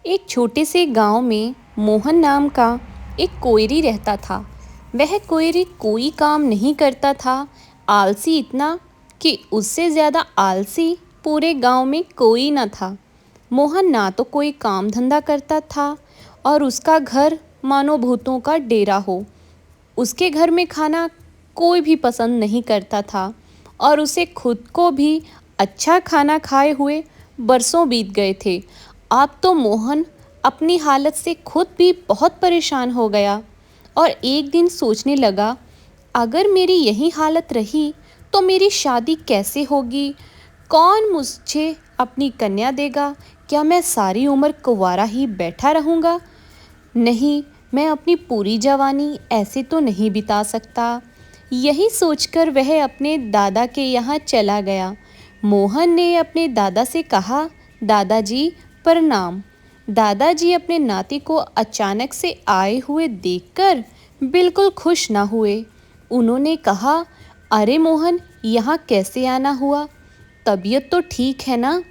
एक छोटे से गांव में मोहन नाम का एक कोयरी रहता था। वह कोयरी कोई काम नहीं करता था, आलसी इतना कि उससे ज़्यादा आलसी पूरे गांव में कोई न था। मोहन ना तो कोई काम धंधा करता था और उसका घर मानो भूतों का डेरा हो। उसके घर में खाना कोई भी पसंद नहीं करता था और उसे खुद को भी अच्छा खाना खाए हुए बरसों बीत गए थे। अब तो मोहन अपनी हालत से खुद भी बहुत परेशान हो गया और एक दिन सोचने लगा, अगर मेरी यही हालत रही तो मेरी शादी कैसे होगी? कौन मुझे अपनी कन्या देगा? क्या मैं सारी उम्र कुंवारा ही बैठा रहूँगा? नहीं, मैं अपनी पूरी जवानी ऐसे तो नहीं बिता सकता। यही सोचकर वह अपने दादा के यहाँ चला गया। मोहन ने अपने दादा से कहा, दादाजी प्रणाम। दादाजी अपने नाती को अचानक से आए हुए देखकर बिल्कुल खुश न हुए। उन्होंने कहा, अरे मोहन, यहाँ कैसे आना हुआ? तबीयत तो ठीक है ना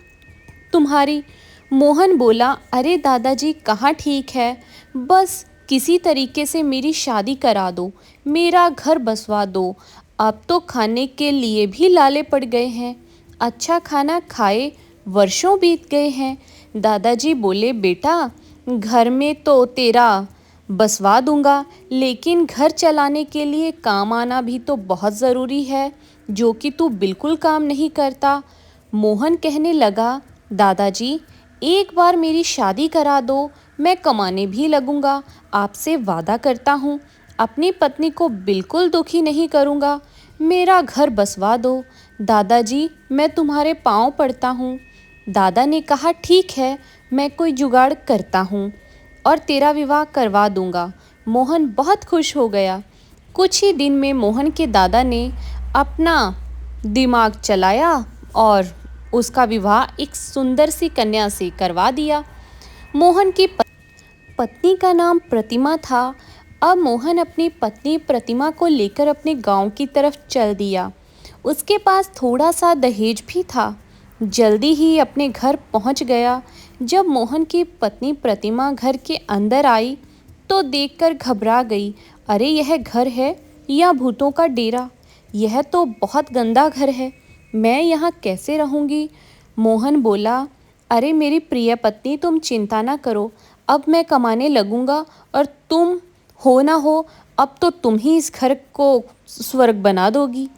तुम्हारी? मोहन बोला, अरे दादाजी कहाँ ठीक है, बस किसी तरीके से मेरी शादी करा दो, मेरा घर बसवा दो। अब तो खाने के लिए भी लाले पड़ गए हैं, अच्छा खाना खाए वर्षों बीत गए हैं। दादाजी बोले, बेटा घर में तो तेरा बसवा दूंगा, लेकिन घर चलाने के लिए काम आना भी तो बहुत ज़रूरी है, जो कि तू बिल्कुल काम नहीं करता। मोहन कहने लगा, दादाजी एक बार मेरी शादी करा दो, मैं कमाने भी लगूंगा। आपसे वादा करता हूँ, अपनी पत्नी को बिल्कुल दुखी नहीं करूँगा। मेरा घर बसवा दो। दादाजी मैं तुम्हारे पाँव पड़ता हूँ। दादा ने कहा, ठीक है, मैं कोई जुगाड़ करता हूँ और तेरा विवाह करवा दूंगा। मोहन बहुत खुश हो गया। कुछ ही दिन में मोहन के दादा ने अपना दिमाग चलाया और उसका विवाह एक सुंदर सी कन्या से करवा दिया। मोहन की पत्नी का नाम प्रतिमा था। अब मोहन अपनी पत्नी प्रतिमा को लेकर अपने गांव की तरफ चल दिया। उसके पास थोड़ा सा दहेज भी था। जल्दी ही अपने घर पहुंच गया। जब मोहन की पत्नी प्रतिमा घर के अंदर आई तो देखकर घबरा गई। अरे, यह घर है या भूतों का डेरा? यह तो बहुत गंदा घर है, मैं यहाँ कैसे रहूँगी? मोहन बोला, अरे मेरी प्रिय पत्नी, तुम चिंता ना करो, अब मैं कमाने लगूंगा और तुम हो ना हो, अब तो तुम ही इस घर को स्वर्ग बना दोगी।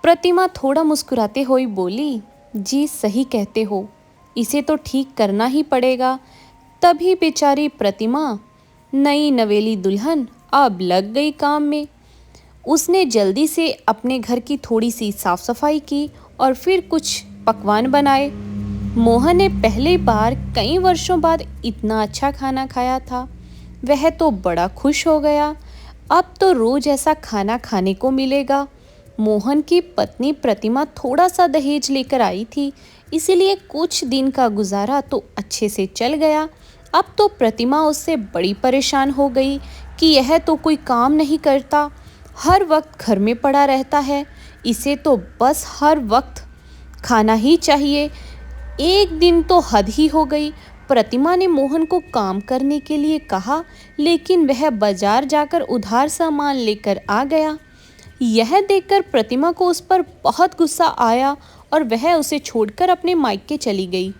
प्रतिमा थोड़ा मुस्कुराते हुए बोली, जी सही कहते हो, इसे तो ठीक करना ही पड़ेगा। तभी बेचारी प्रतिमा, नई नवेली दुल्हन, अब लग गई काम में। उसने जल्दी से अपने घर की थोड़ी सी साफ सफाई की और फिर कुछ पकवान बनाए। मोहन ने पहली बार कई वर्षों बाद इतना अच्छा खाना खाया था। वह तो बड़ा खुश हो गया, अब तो रोज ऐसा खाना खाने को मिलेगा। मोहन की पत्नी प्रतिमा थोड़ा सा दहेज लेकर आई थी, इसीलिए कुछ दिन का गुजारा तो अच्छे से चल गया। अब तो प्रतिमा उससे बड़ी परेशान हो गई कि यह तो कोई काम नहीं करता, हर वक्त घर में पड़ा रहता है, इसे तो बस हर वक्त खाना ही चाहिए। एक दिन तो हद ही हो गई। प्रतिमा ने मोहन को काम करने के लिए कहा, लेकिन वह बाजार जाकर उधार सामान लेकर आ गया। यह देखकर प्रतिमा को उस पर बहुत गुस्सा आया और वह उसे छोड़कर अपने मायके चली गई।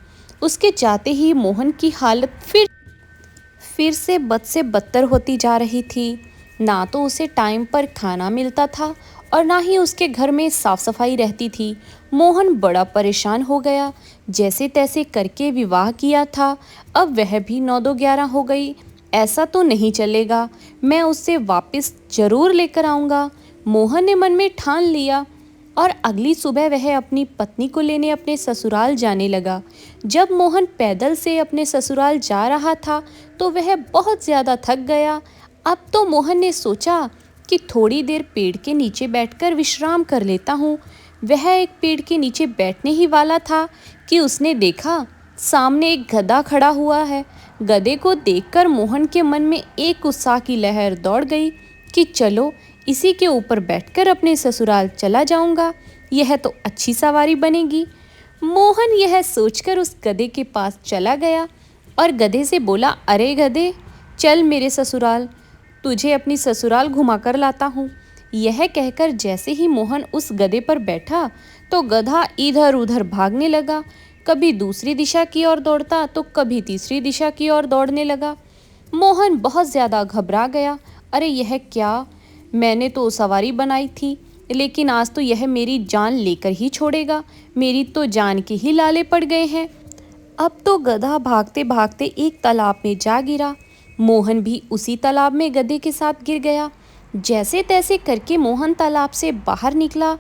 उसके जाते ही मोहन की हालत फिर से बद से बदतर होती जा रही थी। ना तो उसे टाइम पर खाना मिलता था और ना ही उसके घर में साफ सफाई रहती थी। मोहन बड़ा परेशान हो गया। जैसे तैसे करके विवाह किया था, अब वह भी 9-11 हो गई। ऐसा तो नहीं चलेगा, मैं उससे वापस जरूर लेकर आऊँगा। मोहन ने मन में ठान लिया और अगली सुबह वह अपनी पत्नी को लेने अपने ससुराल जाने लगा। जब मोहन पैदल से अपने ससुराल जा रहा था तो वह बहुत ज़्यादा थक गया। अब तो मोहन ने सोचा कि थोड़ी देर पेड़ के नीचे बैठकर विश्राम कर लेता हूँ। वह एक पेड़ के नीचे बैठने ही वाला था कि उसने देखा सामने एक गधा खड़ा हुआ है। गधे को देखकर मोहन के मन में एक उत्साह की लहर दौड़ गई कि चलो इसी के ऊपर बैठकर अपने ससुराल चला जाऊंगा, यह तो अच्छी सवारी बनेगी। मोहन यह सोचकर उस गधे के पास चला गया और गधे से बोला, अरे गधे, चल मेरे ससुराल, तुझे अपनी ससुराल घुमाकर लाता हूँ। यह कहकर जैसे ही मोहन उस गधे पर बैठा तो गधा इधर उधर भागने लगा। कभी दूसरी दिशा की ओर दौड़ता तो कभी तीसरी दिशा की ओर दौड़ने लगा। मोहन बहुत ज़्यादा घबरा गया। अरे यह क्या, मैंने तो सवारी बनाई थी, लेकिन आज तो यह मेरी जान लेकर ही छोड़ेगा। मेरी तो जान के ही लाले पड़ गए हैं। अब तो गधा भागते भागते एक तालाब में जा गिरा। मोहन भी उसी तालाब में गधे के साथ गिर गया। जैसे तैसे करके मोहन तालाब से बाहर निकला,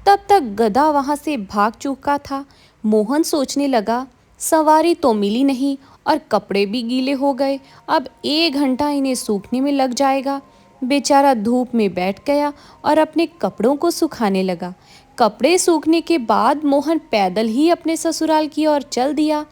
तब तक गधा वहां से भाग चुका था। मोहन सोचने लगा, सवारी तो मिली नहीं और कपड़े भी गीले हो गए। अब 1 घंटा इन्हें सूखने में लग जाएगा। बेचारा धूप में बैठ गया और अपने कपड़ों को सुखाने लगा। कपड़े सूखने के बाद मोहन पैदल ही अपने ससुराल की ओर चल दिया।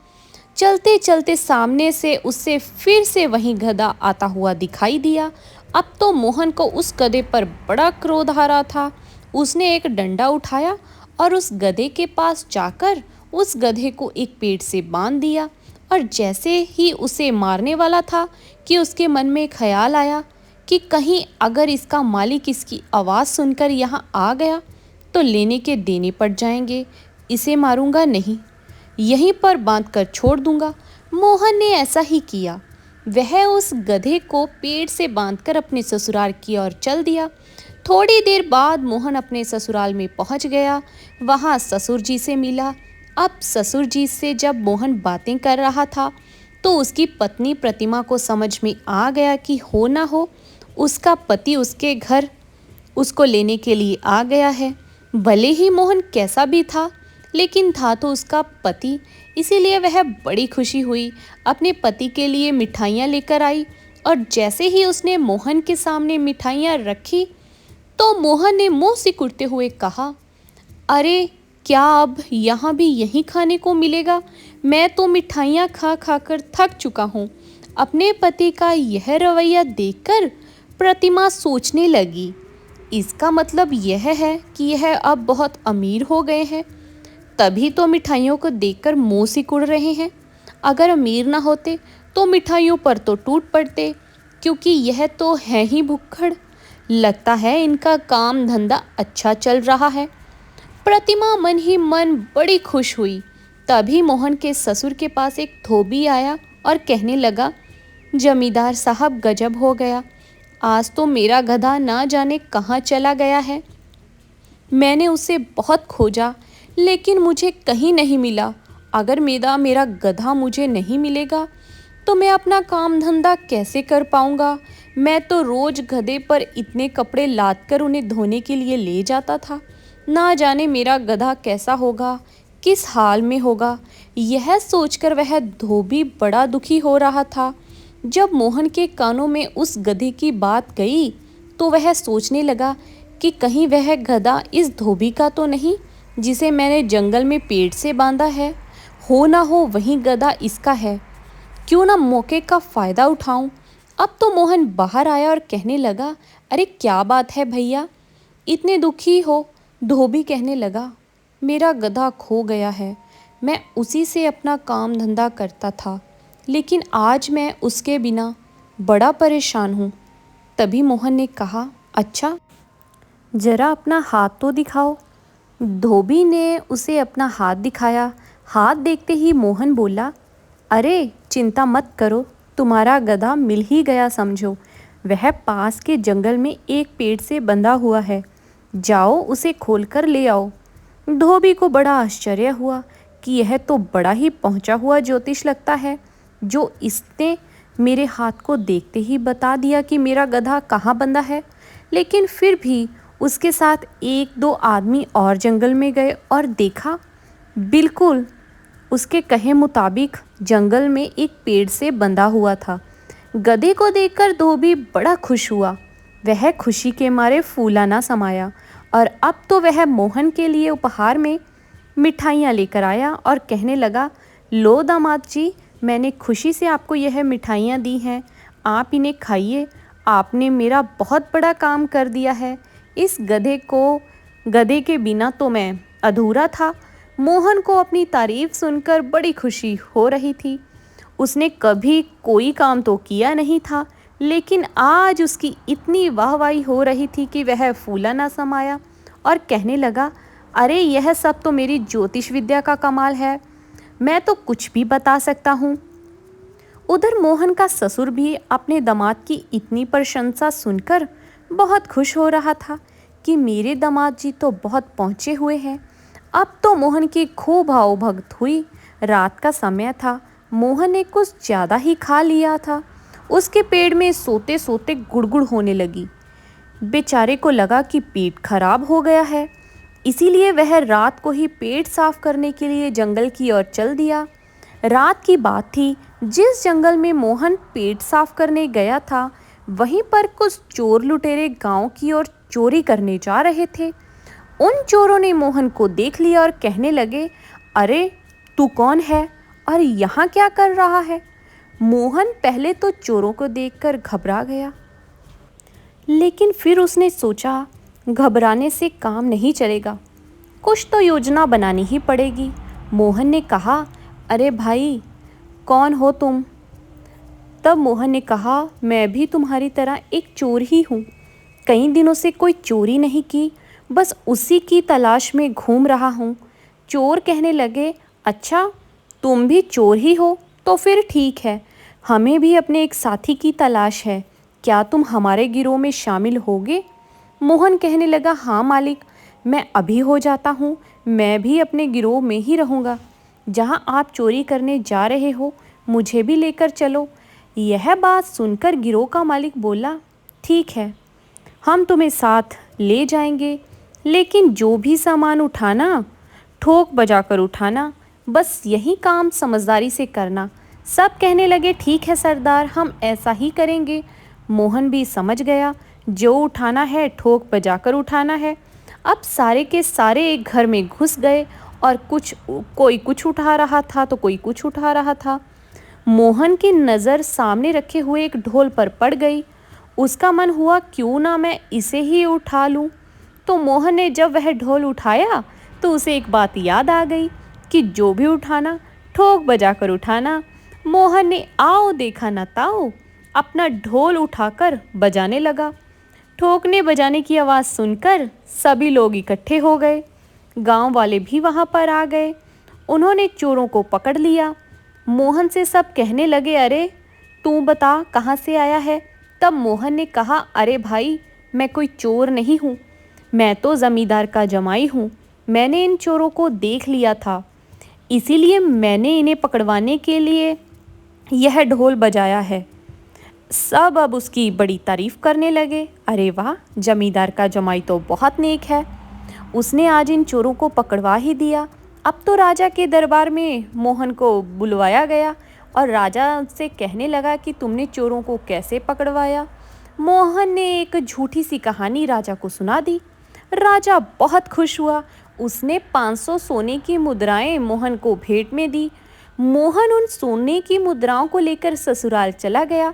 चलते चलते सामने से उससे फिर से वही गधा आता हुआ दिखाई दिया। अब तो मोहन को उस गधे पर बड़ा क्रोध आ रहा था। उसने एक डंडा उठाया और उस गधे के पास जाकर उस गधे को एक पेड़ से बांध दिया। और जैसे ही उसे मारने वाला था कि उसके मन में एक ख्याल आया कि कहीं अगर इसका मालिक इसकी आवाज़ सुनकर यहाँ आ गया तो लेने के देने पड़ जाएंगे। इसे मारूंगा नहीं, यहीं पर बांधकर छोड़ दूंगा। मोहन ने ऐसा ही किया। वह उस गधे को पेड़ से बांधकर अपने ससुराल की ओर चल दिया। थोड़ी देर बाद मोहन अपने ससुराल में पहुंच गया। वहां ससुर जी से मिला। अब ससुर जी से जब मोहन बातें कर रहा था तो उसकी पत्नी प्रतिमा को समझ में आ गया कि हो ना हो उसका पति उसके घर उसको लेने के लिए आ गया है। भले ही मोहन कैसा भी था, लेकिन था तो उसका पति, इसीलिए वह बड़ी खुशी हुई। अपने पति के लिए मिठाइयाँ लेकर आई और जैसे ही उसने मोहन के सामने मिठाइयाँ रखी तो मोहन ने मुंह सिकुड़ते हुए कहा, अरे क्या अब यहाँ भी यही खाने को मिलेगा? मैं तो मिठाइयाँ खा खा कर थक चुका हूँ। अपने पति का यह रवैया देखकर प्रतिमा सोचने लगी, इसका मतलब यह है कि यह अब बहुत अमीर हो गए हैं, तभी तो मिठाइयों को देखकर मुंह सिकुड़ रहे हैं। अगर अमीर ना होते तो मिठाइयों पर तो टूट पड़ते, क्योंकि यह तो है ही भुक्खड़। लगता है इनका काम धंधा अच्छा चल रहा है। प्रतिमा मन ही मन बड़ी खुश हुई। तभी मोहन के ससुर के पास एक धोबी आया और कहने लगा, जमींदार साहब गजब हो गया, आज तो मेरा गधा ना जाने कहाँ चला गया है। मैंने उसे बहुत खोजा लेकिन मुझे कहीं नहीं मिला। अगर मेरा गधा मुझे नहीं मिलेगा तो मैं अपना काम धंधा कैसे कर पाऊँगा? मैं तो रोज़ गधे पर इतने कपड़े लाद कर उन्हें धोने के लिए ले जाता था। ना जाने मेरा गधा कैसा होगा, किस हाल में होगा। यह सोचकर वह धोबी बड़ा दुखी हो रहा था। जब मोहन के कानों में उस गधे की बात गई तो वह सोचने लगा कि कहीं वह गधा इस धोबी का तो नहीं जिसे मैंने जंगल में पेड़ से बांधा है। हो ना हो वही गधा इसका है। क्यों ना मौके का फ़ायदा उठाऊं। अब तो मोहन बाहर आया और कहने लगा, अरे क्या बात है भैया, इतने दुखी हो? धोबी कहने लगा, मेरा गधा खो गया है। मैं उसी से अपना काम धंधा करता था, लेकिन आज मैं उसके बिना बड़ा परेशान हूँ। तभी मोहन ने कहा, अच्छा ज़रा अपना हाथ तो दिखाओ। धोबी ने उसे अपना हाथ दिखाया। हाथ देखते ही मोहन बोला, अरे चिंता मत करो, तुम्हारा गधा मिल ही गया समझो। वह पास के जंगल में एक पेड़ से बंधा हुआ है, जाओ उसे खोलकर ले आओ। धोबी को बड़ा आश्चर्य हुआ कि यह तो बड़ा ही पहुंचा हुआ ज्योतिष लगता है, जो इसने मेरे हाथ को देखते ही बता दिया कि मेरा गधा कहाँ बंधा है। लेकिन फिर भी उसके साथ 1-2 आदमी और जंगल में गए और देखा, बिल्कुल उसके कहे मुताबिक जंगल में एक पेड़ से बंधा हुआ था। गधे को देखकर धोबी बड़ा खुश हुआ। वह खुशी के मारे फूला ना समाया और अब तो वह मोहन के लिए उपहार में मिठाइयाँ लेकर आया और कहने लगा, लो दामाद जी, मैंने खुशी से आपको यह मिठाइयाँ दी हैं, आप इन्हें खाइए। आपने मेरा बहुत बड़ा काम कर दिया है। इस गधे के बिना तो मैं अधूरा था। मोहन को अपनी तारीफ सुनकर बड़ी खुशी हो रही थी। उसने कभी कोई काम तो किया नहीं था, लेकिन आज उसकी इतनी वाहवाही हो रही थी कि वह फूला ना समाया और कहने लगा, अरे यह सब तो मेरी ज्योतिष विद्या का कमाल है, मैं तो कुछ भी बता सकता हूँ। उधर मोहन का ससुर भी अपने दामाद की इतनी प्रशंसा सुनकर बहुत खुश हो रहा था कि मेरे दामाद जी तो बहुत पहुँचे हुए हैं। अब तो मोहन की खूब आवभगत हुई। रात का समय था, मोहन ने कुछ ज़्यादा ही खा लिया था। उसके पेट में सोते सोते गुड़गुड़ होने लगी। बेचारे को लगा कि पेट खराब हो गया है, इसीलिए वह रात को ही पेट साफ करने के लिए जंगल की ओर चल दिया। रात की बात थी, जिस जंगल में मोहन पेट साफ करने गया था, वहीं पर कुछ चोर लुटेरे गांव की ओर चोरी करने जा रहे थे। उन चोरों ने मोहन को देख लिया और कहने लगे, अरे तू कौन है और यहाँ क्या कर रहा है? मोहन पहले तो चोरों को देखकर घबरा गया, लेकिन फिर उसने सोचा, घबराने से काम नहीं चलेगा, कुछ तो योजना बनानी ही पड़ेगी। मोहन ने कहा, अरे भाई कौन हो तुम? तब मोहन ने कहा, मैं भी तुम्हारी तरह एक चोर ही हूँ, कई दिनों से कोई चोरी नहीं की, बस उसी की तलाश में घूम रहा हूँ। चोर कहने लगे, अच्छा तुम भी चोर ही हो तो फिर ठीक है, हमें भी अपने एक साथी की तलाश है, क्या तुम हमारे गिरोह में शामिल होगे? मोहन कहने लगा, हाँ मालिक, मैं अभी हो जाता हूँ, मैं भी अपने गिरोह में ही रहूँगा। जहाँ आप चोरी करने जा रहे हो मुझे भी लेकर चलो। यह बात सुनकर गिरोह का मालिक बोला, ठीक है, हम तुम्हें साथ ले जाएंगे, लेकिन जो भी सामान उठाना ठोक बजाकर उठाना, बस यही काम समझदारी से करना। सब कहने लगे, ठीक है सरदार, हम ऐसा ही करेंगे। मोहन भी समझ गया, जो उठाना है ठोक बजाकर उठाना है। अब सारे के सारे एक घर में घुस गए और कोई कुछ उठा रहा था तो कोई कुछ उठा रहा था। मोहन की नज़र सामने रखे हुए एक ढोल पर पड़ गई। उसका मन हुआ, क्यों ना मैं इसे ही उठा लूं। तो मोहन ने जब वह ढोल उठाया तो उसे एक बात याद आ गई कि जो भी उठाना ठोक बजाकर उठाना। मोहन ने आओ देखा ना ताओ अपना ढोल उठाकर बजाने लगा। ठोकने बजाने की आवाज़ सुनकर सभी लोग इकट्ठे हो गए। गांव वाले भी वहां पर आ गए। उन्होंने चोरों को पकड़ लिया। मोहन से सब कहने लगे, अरे तू बता कहाँ से आया है? तब मोहन ने कहा, अरे भाई मैं कोई चोर नहीं हूँ, मैं तो ज़मींदार का जमाई हूँ। मैंने इन चोरों को देख लिया था, इसीलिए मैंने इन्हें पकड़वाने के लिए यह ढोल बजाया है। सब अब उसकी बड़ी तारीफ करने लगे। अरे वाह, जमींदार का जमाई तो बहुत नेक है, उसने आज इन चोरों को पकड़वा ही दिया। अब तो राजा के दरबार में मोहन को बुलवाया गया और राजा से कहने लगा कि तुमने चोरों को कैसे पकड़वाया। मोहन ने एक झूठी सी कहानी राजा को सुना दी। राजा बहुत खुश हुआ। उसने 500 सोने की मुद्राएं मोहन को भेंट में दी। मोहन उन सोने की मुद्राओं को लेकर ससुराल चला गया।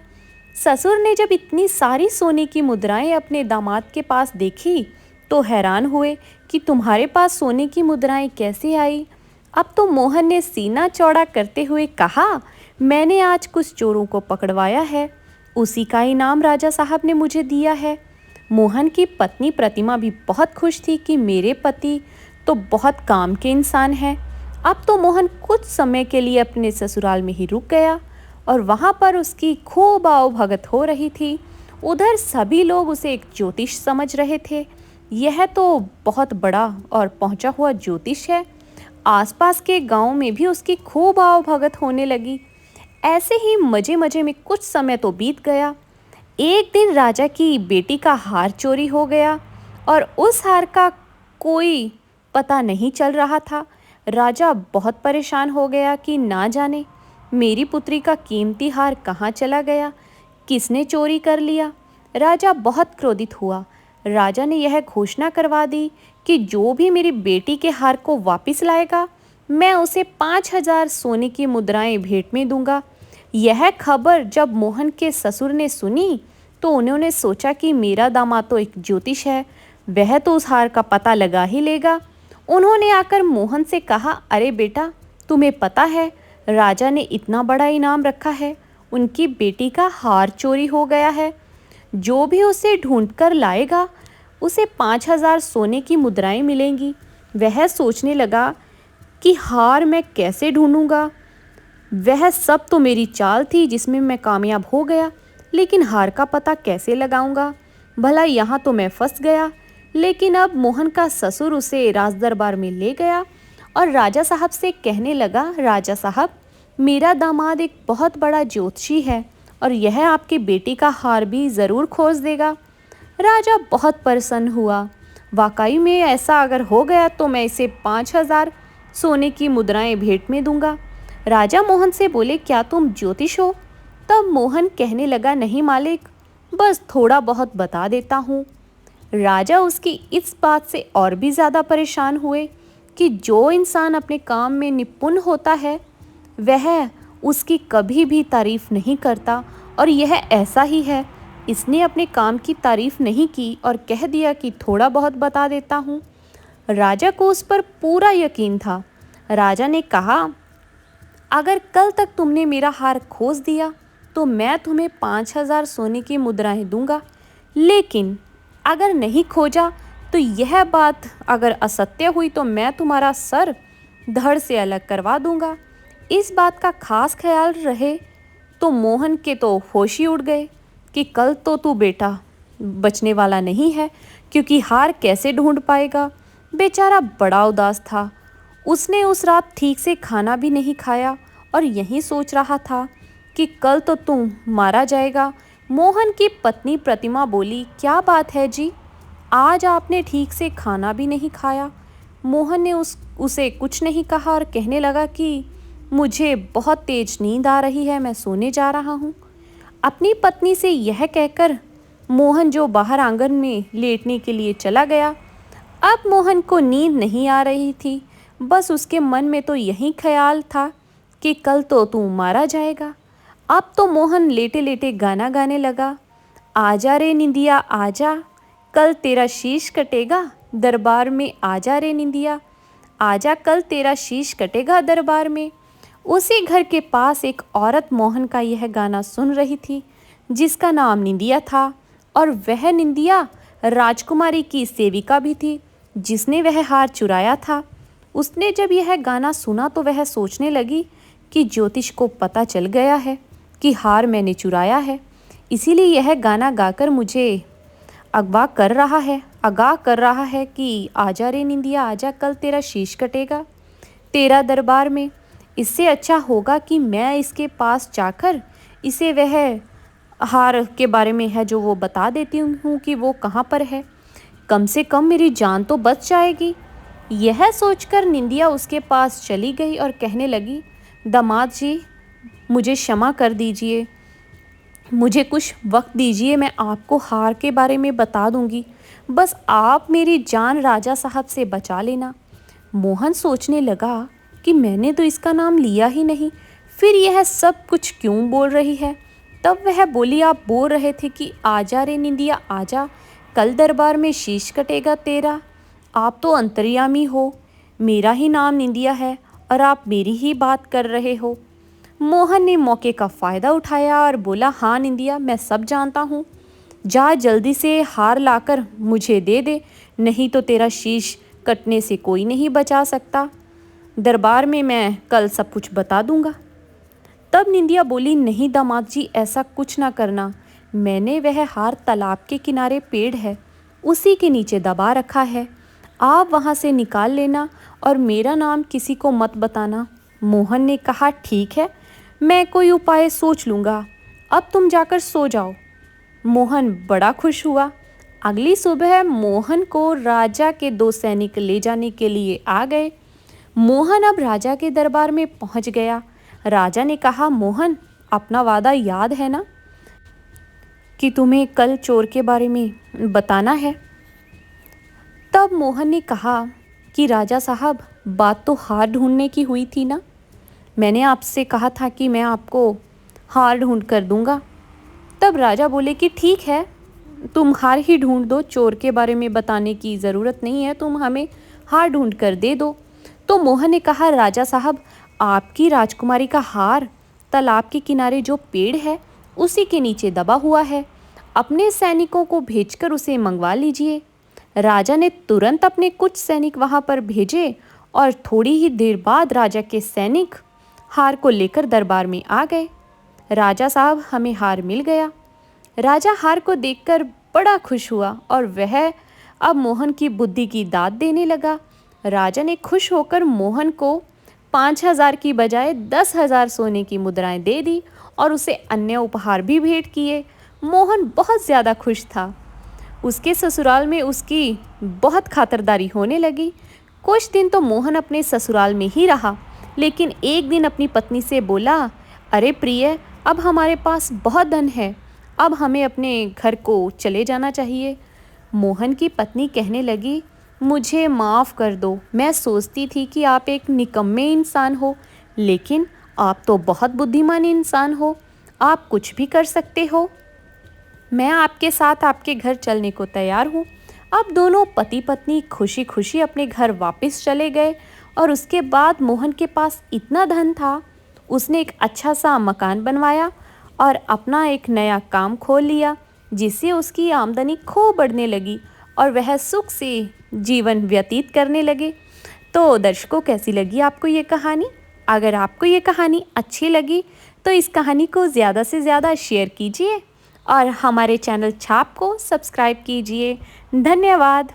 ससुर ने जब इतनी सारी सोने की मुद्राएं अपने दामाद के पास देखी तो हैरान हुए कि तुम्हारे पास सोने की मुद्राएं कैसे आई। अब तो मोहन ने सीना चौड़ा करते हुए कहा, मैंने आज कुछ चोरों को पकड़वाया है, उसी का इनाम राजा साहब ने मुझे दिया है। मोहन की पत्नी प्रतिमा भी बहुत खुश थी कि मेरे पति तो बहुत काम के इंसान हैं। अब तो मोहन कुछ समय के लिए अपने ससुराल में ही रुक गया और वहाँ पर उसकी खूब आवभगत हो रही थी। उधर सभी लोग उसे एक ज्योतिष समझ रहे थे। यह तो बहुत बड़ा और पहुँचा हुआ ज्योतिष है। आसपास के गांव में भी उसकी खूब आवभगत होने लगी। ऐसे ही मजे मजे में कुछ समय तो बीत गया। एक दिन राजा की बेटी का हार चोरी हो गया और उस हार का कोई पता नहीं चल रहा था। राजा बहुत परेशान हो गया कि ना जाने मेरी पुत्री का कीमती हार कहाँ चला गया, किसने चोरी कर लिया। राजा बहुत क्रोधित हुआ। राजा ने यह घोषणा करवा दी कि जो भी मेरी बेटी के हार को वापस लाएगा, मैं उसे 5000 सोने की मुद्राएं भेंट में दूंगा। यह खबर जब मोहन के ससुर ने सुनी तो उन्होंने सोचा कि मेरा दामाद तो एक ज्योतिष है, वह तो उस हार का पता लगा ही लेगा। उन्होंने आकर मोहन से कहा, अरे बेटा, तुम्हें पता है राजा ने इतना बड़ा इनाम रखा है, उनकी बेटी का हार चोरी हो गया है। जो भी उसे ढूंढ कर लाएगा उसे 5,000 सोने की मुद्राएं मिलेंगी। वह सोचने लगा कि हार मैं कैसे ढूंढूंगा। वह सब तो मेरी चाल थी जिसमें मैं कामयाब हो गया, लेकिन हार का पता कैसे लगाऊंगा। भला यहाँ तो मैं फंस गया। लेकिन अब मोहन का ससुर उसे राज दरबार में ले गया और राजा साहब से कहने लगा, राजा साहब, मेरा दामाद एक बहुत बड़ा ज्योतिषी है और यह आपकी बेटी का हार भी ज़रूर खोज देगा। राजा बहुत प्रसन्न हुआ। वाकई में ऐसा अगर हो गया तो मैं इसे 5,000 सोने की मुद्राएं भेंट में दूंगा। राजा मोहन से बोले, क्या तुम ज्योतिष हो? तब मोहन कहने लगा, नहीं मालिक, बस थोड़ा बहुत बता देता हूँ। राजा उसकी इस बात से और भी ज़्यादा परेशान हुए कि जो इंसान अपने काम में निपुण होता है वह उसकी कभी भी तारीफ नहीं करता, और यह ऐसा ही है। इसने अपने काम की तारीफ नहीं की और कह दिया कि थोड़ा बहुत बता देता हूँ। राजा को उस पर पूरा यकीन था। राजा ने कहा, अगर कल तक तुमने मेरा हार खोज दिया तो मैं तुम्हें 5,000 सोने की मुद्राएं दूंगा, लेकिन अगर नहीं खोजा तो यह बात अगर असत्य हुई तो मैं तुम्हारा सर धड़ से अलग करवा दूंगा। इस बात का खास ख्याल रहे। तो मोहन के तो होश ही उड़ गए कि कल तो तू बेटा बचने वाला नहीं है, क्योंकि हार कैसे ढूंढ पाएगा। बेचारा बड़ा उदास था। उसने उस रात ठीक से खाना भी नहीं खाया और यही सोच रहा था कि कल तो तू मारा जाएगा। मोहन की पत्नी प्रतिमा बोली, क्या बात है जी, आज आपने ठीक से खाना भी नहीं खाया? मोहन ने उसे कुछ नहीं कहा और कहने लगा कि मुझे बहुत तेज नींद आ रही है, मैं सोने जा रहा हूँ। अपनी पत्नी से यह कहकर मोहन जो बाहर आंगन में लेटने के लिए चला गया। अब मोहन को नींद नहीं आ रही थी, बस उसके मन में तो यही ख्याल था कि कल तो तू मारा जाएगा। अब तो मोहन लेटे लेटे गाना गाने लगा, आजा रे निंदिया आजा, कल तेरा शीश कटेगा दरबार में, आजा रे निंदिया आजा, कल तेरा शीश कटेगा दरबार में। उसी घर के पास एक औरत मोहन का यह गाना सुन रही थी, जिसका नाम निंदिया था, और वह निंदिया राजकुमारी की सेविका भी थी जिसने वह हार चुराया था। उसने जब यह गाना सुना तो वह सोचने लगी कि ज्योतिष को पता चल गया है कि हार मैंने चुराया है, इसीलिए यह गाना गाकर मुझे आगाह कर रहा है कि आजा रे निंदिया आजा, कल तेरा शीश कटेगा तेरा दरबार में। इससे अच्छा होगा कि मैं इसके पास जाकर इसे वह हार के बारे में है जो वो बता देती हूँ कि वो कहाँ पर है। कम से कम मेरी जान तो बच जाएगी। यह सोचकर निंदिया उसके पास चली गई और कहने लगी, दामाद जी, मुझे क्षमा कर दीजिए, मुझे कुछ वक्त दीजिए, मैं आपको हार के बारे में बता दूंगी, बस आप मेरी जान राजा साहब से बचा लेना। मोहन सोचने लगा कि मैंने तो इसका नाम लिया ही नहीं, फिर यह सब कुछ क्यों बोल रही है। तब वह बोली, आप बोल रहे थे कि आजा रे निंदिया आजा, कल दरबार में शीश कटेगा तेरा। आप तो अंतर्यामी हो, मेरा ही नाम निंदिया है और आप मेरी ही बात कर रहे हो। मोहन ने मौके का फ़ायदा उठाया और बोला, हाँ निंदिया, मैं सब जानता हूँ, जा जल्दी से हार लाकर मुझे दे दे, नहीं तो तेरा शीश कटने से कोई नहीं बचा सकता। दरबार में मैं कल सब कुछ बता दूंगा। तब निंदिया बोली, नहीं दामाद जी, ऐसा कुछ ना करना, मैंने वह हार तालाब के किनारे पेड़ है उसी के नीचे दबा रखा है, आप वहाँ से निकाल लेना और मेरा नाम किसी को मत बताना। मोहन ने कहा, ठीक है, मैं कोई उपाय सोच लूँगा, अब तुम जाकर सो जाओ। मोहन बड़ा खुश हुआ। अगली सुबह मोहन को राजा के 2 सैनिक ले जाने के लिए आ गए। मोहन अब राजा के दरबार में पहुंच गया। राजा ने कहा, मोहन, अपना वादा याद है ना कि तुम्हें कल चोर के बारे में बताना है। तब मोहन ने कहा कि राजा साहब, बात तो हार ढूंढने की हुई थी ना, मैंने आपसे कहा था कि मैं आपको हार ढूंढ कर दूंगा। तब राजा बोले कि ठीक है, तुम हार ही ढूंढ दो, चोर के बारे में बताने की ज़रूरत नहीं है, तुम हमें हार ढूंढ कर दे दो। तो मोहन ने कहा, राजा साहब, आपकी राजकुमारी का हार तालाब के किनारे जो पेड़ है उसी के नीचे दबा हुआ है। अपने सैनिकों को भेजकर उसे मंगवा लीजिए। राजा ने तुरंत अपने कुछ सैनिक वहां पर भेजे और थोड़ी ही देर बाद राजा के सैनिक हार को लेकर दरबार में आ गए। राजा साहब, हमें हार मिल गया। राजा हार को देखकर बड़ा खुश हुआ और वह अब मोहन की बुद्धि की दाद देने लगा। राजा ने खुश होकर मोहन को 5,000 की बजाय 10,000 सोने की मुद्राएं दे दी और उसे अन्य उपहार भी भेंट किए। मोहन बहुत ज़्यादा खुश था। उसके ससुराल में उसकी बहुत खातिरदारी होने लगी। कुछ दिन तो मोहन अपने ससुराल में ही रहा, लेकिन एक दिन अपनी पत्नी से बोला, अरे प्रिय, अब हमारे पास बहुत धन है, अब हमें अपने घर को चले जाना चाहिए। मोहन की पत्नी कहने लगी, मुझे माफ़ कर दो, मैं सोचती थी कि आप एक निकम्मे इंसान हो, लेकिन आप तो बहुत बुद्धिमान इंसान हो, आप कुछ भी कर सकते हो। मैं आपके साथ आपके घर चलने को तैयार हूँ। अब दोनों पति पत्नी खुशी खुशी अपने घर वापस चले गए और उसके बाद मोहन के पास इतना धन था, उसने एक अच्छा सा मकान बनवाया और अपना एक नया काम खोल लिया, जिससे उसकी आमदनी खूब बढ़ने लगी और वह सुख से जीवन व्यतीत करने लगे। तो दर्शकों, कैसी लगी आपको ये कहानी? अगर आपको ये कहानी अच्छी लगी तो इस कहानी को ज़्यादा से ज़्यादा शेयर कीजिए और हमारे चैनल छाप को सब्सक्राइब कीजिए। धन्यवाद।